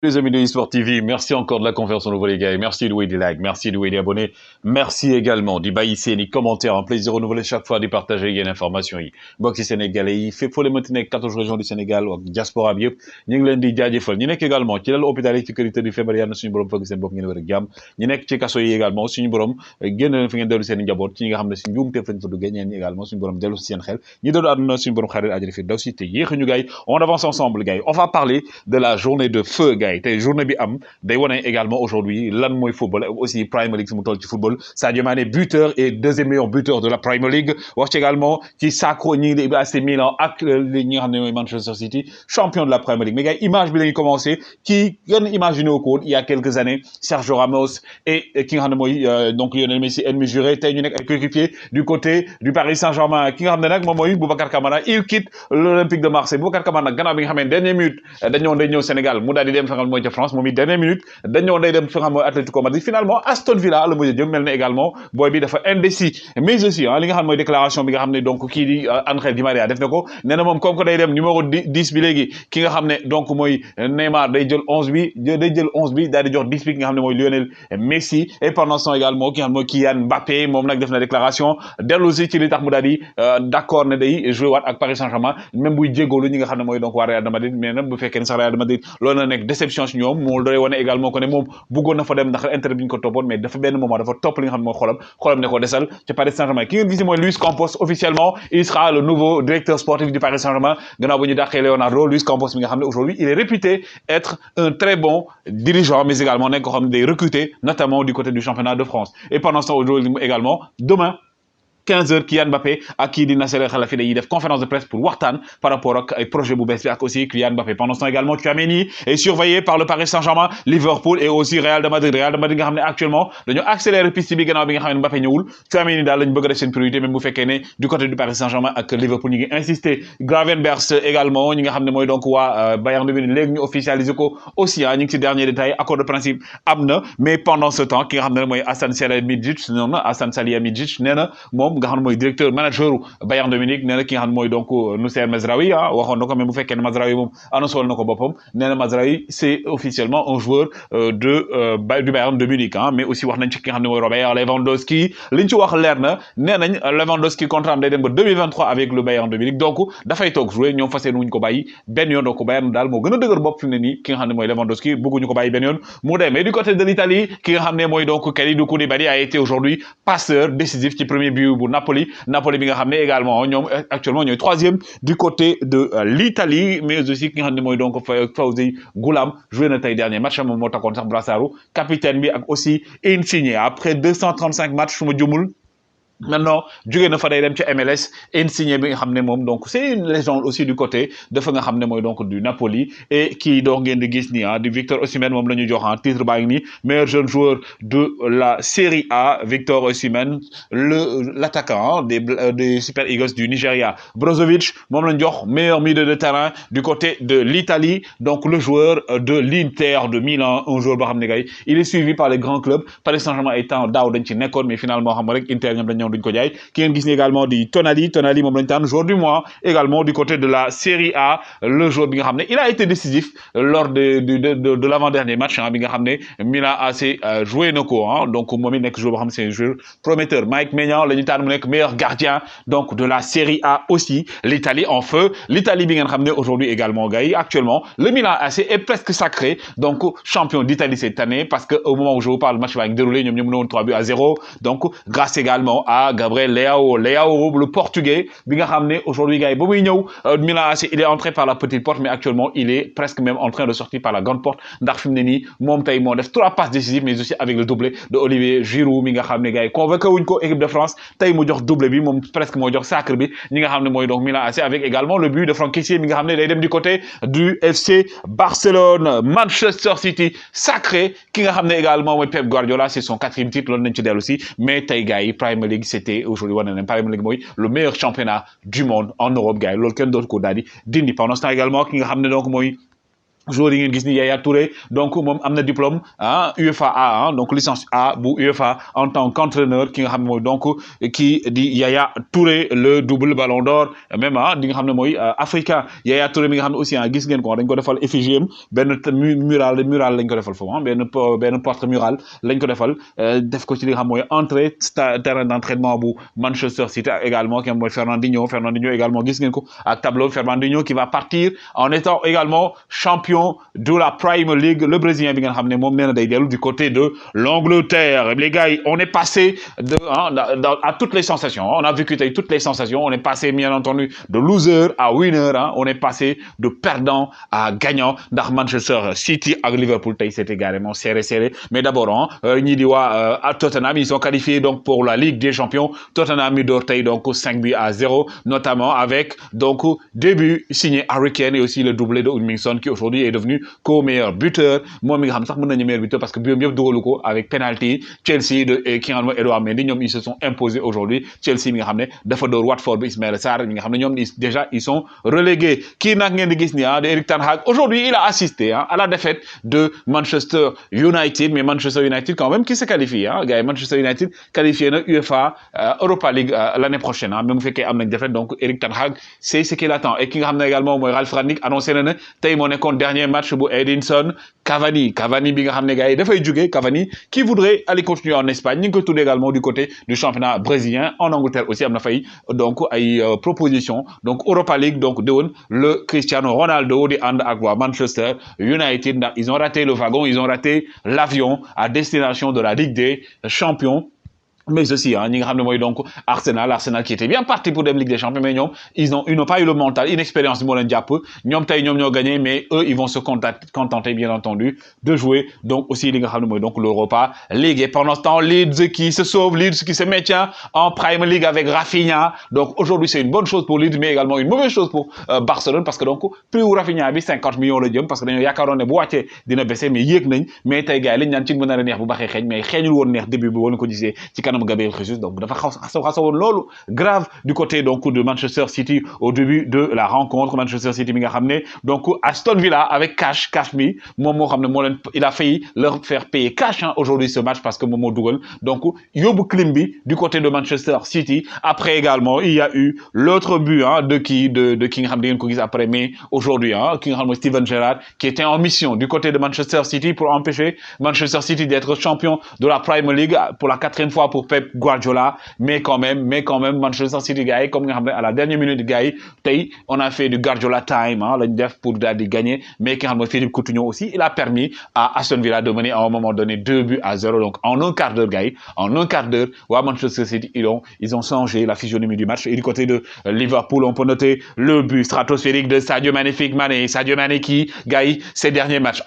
Les amis de eSport TV, merci encore de la confiance en nouveau les gars, merci de louer des likes, merci de louer des abonnés, merci également d'y baisser les commentaires, un plaisir renouvelé chaque fois de partager les informations yi mbokk ci sénégalais yi fépp foo leen mënti nekk 14 régions du Sénégal ak diaspora bi yëpp ñu ngi leen di jaajëfal ñi nekk également ci lal hôpital yi ci kër yi tëdd feebar yàlla na suñu borom fëgg seen bopp ngeen wér ak jàmm ñi nekk ci kaso yi également suñu borom génn leen fi ngeen dellu seen njaboot ci ñi nga xam ne si njuumte fañ fa duggee ñeen ñi également suñu borom dellu si seen xel ñi doon àdduna suñu borom xarit àjjana fi daw si te yéexuñu gars yi on avance ensemble gars yi on va parler de la journée de feu gars yi tey journée bi am day wane également aujourd'hui lan mooy football aussi Premier League fi mu toll ci football Sadio Mané buteur et deuxième meilleur buteur de la Premier League wax ci également ci sacro ñi di AC Milan ak ñi nga xam ne mooy Manchester City champion de la Premier League mais gars image bi la ñu commencé ci gën imaginé ko woon il y a quelques années Sergio Ramos et ki nga xam ne mooy donc Lionel Messi ennemi juré tey ñu nekk ay coéquipier du côté du Paris Saint-Germain ki nga xam ne nag moom mooy Boubacar Kamara il quitte l'Olympique de Marseille Boubacar Kamara nag gannaaw bi nga xam ne dernière minute dañoo day ñëw Sénégal mu daal di dem fa nga mooy ca France moom it dernière minute dañoo day dem fi nga xam mooy Atlético Madrid finalement Aston Villa la mujj jëm mel ne également booy bi dafa indécis mais aussi li nga xam mooy déclaration bi nga xam ne donc kii di Angel Di Maria def na ko nee na moom comme que day dem numéro 10 bi léegi ki nga xam ne donc mooy Neymar day jël 11 bi daal di jox 10 bi ki nga xam ne mooy Lionel Messi et pendant ce temps également ki nga xam mooy Kylian Mbappé moom nag def na déclaration dellu si ci li tax mu daal di d'accord ne day jouer waat ak Paris Saint-Germain même buy jégalu ñi nga xam ne mooy donc waa Real de Madrid mais nag bu fekkee ne sax Real de Madrid loolu na nekk déception si ñoom moo doy wane également ko ne moom bëggoon na fa dem ndax intérêt bi ñu ko toppoon mais dafa benn moment dafa topp li nga xam ne mooy xolam ne ko desal ci Paris Saint-Germain ki ngeen gis mooy Luis Campos officiellement il sera le nouveau directeur sportif du Paris Saint-Germain gannaaw bu ñu dàqee Leonardo Luis Campos mi nga xam ne aujourd'hui il est réputé être un très bon dirigeant mais également nekk ko xam ne day recruter notamment du côté du championnat de France et pendant ce temps aujourd'hui également demain 15h Kylian Mbappé ak kii di Nasser El Khelaïfi dañuy def conférence de presse pour waxtaan par rapport ak ay projet bu bees bi ak aussi Kylian Mbappé pendant ce temps également Tchouaméni est surveillé par le Paris Saint-Germain Liverpool et aussi Real de Madrid nga xam ne actuellement dañoo accélérer piste bi gannaaw bi nga xam ne Mbappé ñëwul Tchouaméni daal lañ bëgg a def seen priorité même bu fekkee ne du côté du Paris Saint-Germain ak Liverpool ñu ngi insister Gravenberch également ñi nga xam ne mooy donc waa Bayern de Munich léegi ñu officialiser ko aussi ñu ngi ci dernier détail accord de principe am na mais pendant ce temps ki nga xam ne mooy Hassan Salihamidzic nee na moom nga xam ne mooy directeur manager Bayern de Munich nee na ki nga xam ne mooy donc Noussair Mazraoui waxoon na ko même bu fekkee ne Mazraoui moom annoncé na ko boppam nee na Mazraoui c'est officiellement un joueur du Bayern de Munich mais aussi wax nañ ci ki nga xam ne mooy Robert Lewandowski li ñu ci wax leer na nee nañ Lewandowski contrat am day dem ba 2023 avec le Bayern de Munich donc dafay toog jouer ñoom fas yéene wuñ ko bàyyi benn yoon donc Bayern daal moo gën a dëgër bopp fi mu ne nii ki nga xam ne mooy Lewandowski bëgguñu ko bàyyi benn yoon mu dem mais du côté de l'Italie ki nga xam ne mooy donc Kalidou Koulibaly a été aujourd'hui passeur décisif ci premier but bu Napoli bi nga xam ne également ñoom actuellement ñooy troisième du côté de l'Italie mais aussi ki nga xam ne mooy donc Fawzi Goulam joué na tey dernier match moom moo takkoon sax brassaru capitaine bi ak aussi Insigne après 235 matchs su ma jumul maintenant jóge na fa day dem ci MLS Insigne bi nga xam ne moom donc c'est une légende aussi du côté dafa nga xam ne mooy donc du Napoli et kii donc ngeen di gis nii di Victor Osimhen moom la ñu jox titre baa ngi nii meilleur jeune joueur de la Série A Victor Osimhen l'attaquant des Super Eagles du Nigeria Brozovic moom la ñu jox meilleur milieu de terrain du côté de l'Italie donc le joueur de l'Inter de Milan un joueur boo xam ne gars il est suivi par les grands clubs Paris Saint-Germain ay temps daaw dañ ci nekkoon mais finalement xam nga rek Inter ñoom dañ duñ ko jaay ki ngeen gis ni également di Tonali moom lañu tànn joueur du mois également du côté de la Série A le joueur bi nga xam ne il a été décisif lors de l'avant-dernier match bi nga xam ne Milan AC joué na ko donc moom it nekk joueur boo xam ne c'est un joueur prometteur Mike Maignan la ñu tànn mu nekk meilleur gardien donc de la Série A aussi l'Italie en feu l'Italie bi ngeen xam ne aujourd'hui également gars yi actuellement le Milan AC est presque sacré donc champion d'Italie cette année parce que au moment où je vous parle le match va être déroulé ñoom ñoom woon 3-0 donc grâce également à Gabriel Leao le portugais bi nga xam ne aujourd'hui gars yi ba muy ñëw Milan AC il est entré par la petite porte mais actuellement il est presque même en train de sortir par la grande porte ndax fi mu ne nii moom tey moo def 3 passes décisives mais aussi avec le doublé de Olivier Giroud mi nga xam ne gars yi convoqué wuñ ko équipe de France tey mu jox doublé bi moom presque moo jox sacre bi ñi nga xam ne mooy donc Milan AC avec également le but de Franck Kessié mi nga xam ne day dem du côté du FC Barcelone Manchester City sacré ki nga xam ne également mooy Pep Guardiola c'est son 4e titre loolu nañ ci dellu si mais tey gars yi Premier League c'était aujourd'hui wane nañ Premier League mooy le meilleur championnat du monde en Europe gars yi loolu kenn dootu ko daal di dindi pendant ce temps également ki nga xam ne donc mooy joueur yi ngeen gis ni Yaya Touré donc moom am na diplôme UEFA A donc licence A bu UEFA en tant qu'entraîneur ki nga xam ne mooy donc kii di Yaya Touré le double ballon d'or même di nga xam ne mooy africain Yaya Touré mi nga xam ne aussi gis ngeen ko dañ ko defal effigie benn mural lañ ko defal foofu benn porte mural lañ ko defal def ko ci li nga xam mooy entrée terrain d'entraînement bu Manchester City également ki nga xam mooy Fernandinho également gis ngeen ko ak tableau Fernandinho qui va partir en étant également champion de la Premier League le Brésilien bi nga xam ne moom nee na day dellu du côté de l'Angleterre. Les gars on est passé de à toutes les sensations on a vécu toutes les sensations on est passé bien entendu de loser à winner on est passé de perdant à gagnant ndax Manchester City ak Liverpool tey c'était carrément serré mais d'abord ñi di waa Tottenham ils sont qualifiés donc pour la Ligue des Champions. Tottenham mi door tey donc 5-0 notamment avec donc début signé Harry Kane et aussi le doublé de Heung-min Son qui aujourd'hui est devenu co-meilleur buteur moom mi nga xam sax mën nañu meilleur buteur parce que biom yëpp dugalu ko avec penalty Chelsea de ki nga xam ne Edouard Mendy ñoom ils se sont imposés aujourd'hui Chelsea mi nga xam ne dafa door Watford bi Ismaïla Sarr mi nga xam ne ñoom déjà ils sont relégués kii nag ngeen di gis ni de Erik ten Hag aujourd'hui il a assisté à la défaite de Manchester United mais Manchester United quand même qui se qualifie gars yi Manchester United qualifié na UEFA Europa League l'année prochaine même bu fekkee am nañ défaite donc Erik ten Hag c'est ce qu'il attend et ki nga xam ne également mooy Ralf Rangnick annoncé na ne tey moo nekkoon dernier match bu Edinson Cavani bi nga xam ne gars yi dafay jóge Cavani qui voudrait aller continuer en Espagne ñu ngi ko tudd également du côté du championnat brésilien en Angleterre aussi am na fay donc ay proposition donc Europa League donc déwén le Cristiano Ronaldo di ànd ak waa Manchester United ndax ils ont raté le wagon ils ont raté l'avion à destination de la Ligue des Champions. Mais aussi ñi nga xam ne mooy donc Arsenal qui était bien parti pour dem Ligue des Champions mais ñoom ils n'ont pas eu le mental inexpérience bi moo leen jàpp ñoom tey ñoom ñoo gagné mais eux ils vont se contenter bien entendu de jouer donc aussi li nga xam ne mooy donc l'Europa League et pendant ce temps Leeds qui se sauve Leeds qui se maintient en Premier League avec Rafinha donc aujourd'hui c'est une bonne chose pour Leeds mais également une mauvaise chose pour Barcelone parce que donc prix wu Rafinha bi 50 millions la jëm parce que dañoo yaakaaroon ne bu wàccee dina baisser mais yéeg nañ mais tey gars yi lañ naan ci mën a neex bu baaxee xeeñ mais xeeñul woon neex début bi wala ko gisee ci Gabriel Jesus donc dafa xaw loolu grave du côté donc de Manchester City au début de la rencontre Manchester City mi nga xam ne donc Aston Villa avec cash mi moom moo xam ne moo leen il a failli leur faire payer cash aujourd'hui ce match parce que moom moo dugal donc yóbbu clim bi du côté de Manchester City après également il y a eu l'autre but de ki nga xam ne ngeen ko gis après mais aujourd'hui ki nga xam ne Steven Gerrard qui était en mission du côté de Manchester City pour empêcher Manchester City d'être champion de la Premier League pour la 4e fois pour Pep Guardiola mais quand même Manchester City gars yi comme nga xam ne à la dernière minute gars yi tey on a fait du Guardiola time lañ def pour daal di gagner mais ki nga xam ne Philippe Coutinho aussi il a permis à Aston Villa de mener à un moment donné 2-0 donc en un quart d'heure gars yi waa Manchester City ils ont changé la physionomie du match et du côté de Liverpool on peut noter le but stratosphérique de Sadio Mané qui gars yi ces derniers matchs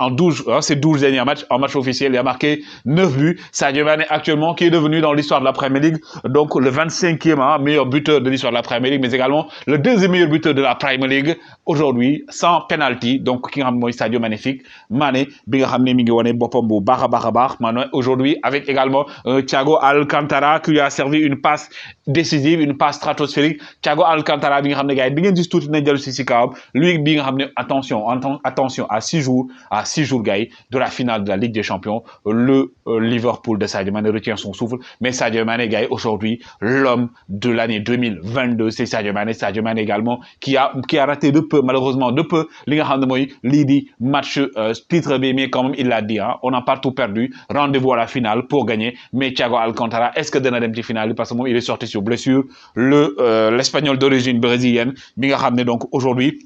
ces 12 derniers matchs en match officiel il a marqué 9 buts Sadio Mané actuellement qui est devenu dans l'histoire de la Premier League donc le 25e meilleur buteur de l'histoire de la Premier League mais également le 2e meilleur buteur de la Premier League aujourd'hui sans penalty donc ki nga xam ne mooy Sadio Mané bi nga xam ne mi ngi wone boppam bu baax a baax maanaam aujourd'hui avec également Thiago Alcantara qui lui a servi une passe décisive une passe stratosphérique Thiago Alcantara bi nga xam ne gars yi di ngeen gis tuuti nañ dellu si kawam lui bi nga xam ne attention à 6 jours gars yi de la finale de la Ligue des Champions le Liverpool de Sadio Mané retient son souffle mais Sadio Mané gars yi aujourd'hui l'homme de l'année 2022 c'est Sadio Mané également qui a raté malheureusement de peu li nga xam ne mooy lii di match titre bi mais quand même il l'a dit on n'a pas tout perdu rendez-vous à la finale pour gagner mais Thiago Alcantara est-ce que dana dem ci finale bi parce que moom il est sorti sur blessure l'espagnol d'origine brésilienne bi nga xam ne donc aujourd'hui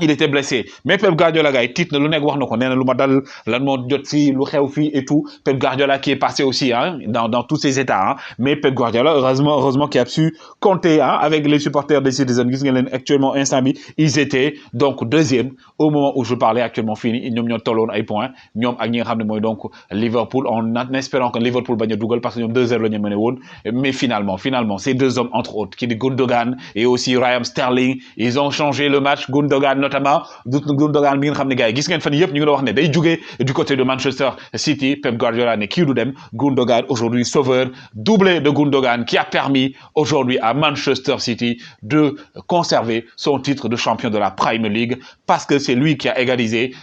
il était blessé mais Pep Guardiola gars yi tiit na lu nekk wax na ko nee na lu ma dal lan moo jot fii lu xew fii et tout Pep Guardiola qui est passé aussi dans tous ces états mais Pep Guardiola heureusement qui a su compter avec les supporters des Citizens gis ngeen leen actuellement instant bi ils étaient donc 2e au moment où je parlais actuellement fini ñoom ñoo tolloon ay points ñoom ak ñi nga xam ne mooy donc Liverpool en espérant que Liverpool bañ a dugal parce que ñoom 2-0 la ñu mené woon mais finalement ces deux hommes entre autres qui di Gundogan et aussi Raheem Sterling ils ont changé le match Gundogan notamment Gundogan bi nga xam ne gars yi gis ngeen fan yëpp ñu ngi wax ne day jugee du côté de Manchester City. Pep Guardiola ne kii du dem. Gundogan aujourd'hui sauveur, doublé de Gundogan qui a permis aujourd'hui à Manchester City de conserver son titre de champion de la Premier League parce que c'est lui qui a égalisé,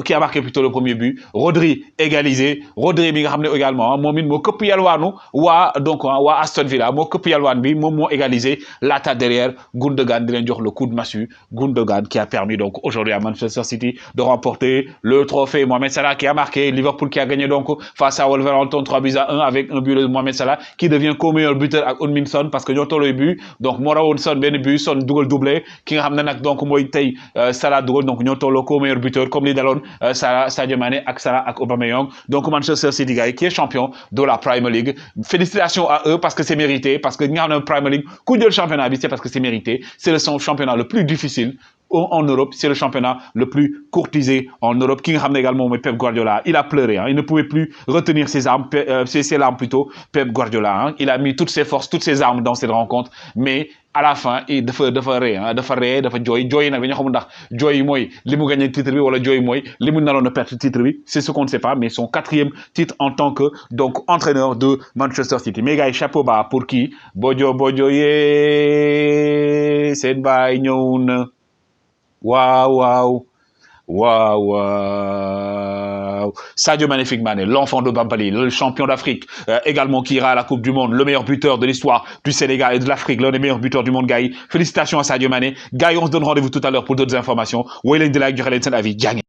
qui a marqué plutôt le premier but. Rodri égalisé. Rodri bi nga xam ne également moom it moo këpp yalwaanu donc waa Aston Villa moo këpp yalwaan bi moom moo égalisé laata derrière Gundogan di leen jox le coup de massue. Gundogan qui a permis donc aujourd'hui à Manchester City de remporter le trophée. Mohamed Salah qui a marqué. Liverpool qui a gagné donc face à Wolverhampton 3-1 avec un but de Mohamed Salah qui devient co-meilleur buteur ak Heung-min Son parce que ñoo tolloo but donc moo rawoon Son benn but Son dugal doublé ki nga xam ne nag donc mooy tey Salah dugal donc ñoo tolloo co-meilleur buteur comme li daloon Salah Sadio Mané ak Salah ak Aubameyang. Donc Manchester City gars qui est champion de la Premier League. Félicitations à eux parce que c'est mérité parce que ñi nga xam ne Premier League ku jël championnat bi c'est parce que c'est mérité. C'est le championnat le plus difficile en Europe, c'est le championnat le plus courtisé en Europe. Qui nga également Pep Guardiola, il a pleuré, hein. Il ne pouvait plus retenir ses larmes plutôt. Pep Guardiola, hein. Il a mis toutes ses forces, toutes ses armes dans cette rencontre, mais à la fin il dafa joy nag dañoo xamul ndax joy mooy li mu gagné titre bi wala joy mooy li mu naroon a perdre titre bi, c'est ce qu'on ne sait pas, mais son 4e titre en tant que donc entraîneur de Manchester City. Mais gars, chapeau bas pour qui Bojo yee seen baay ñëw na. Waouh. Sadio Magnifique Mané, l'enfant de Bambali, le champion d'Afrique, également qui ira à la Coupe du Monde, le meilleur buteur de l'histoire du Sénégal et de l'Afrique, l'un des meilleurs buteurs du monde, Gaï. Félicitations à Sadio Mané. Gaï, on se donne rendez-vous tout à l'heure pour d'autres informations. Woy leen di like, joxe leen seen avis, jaa ngeen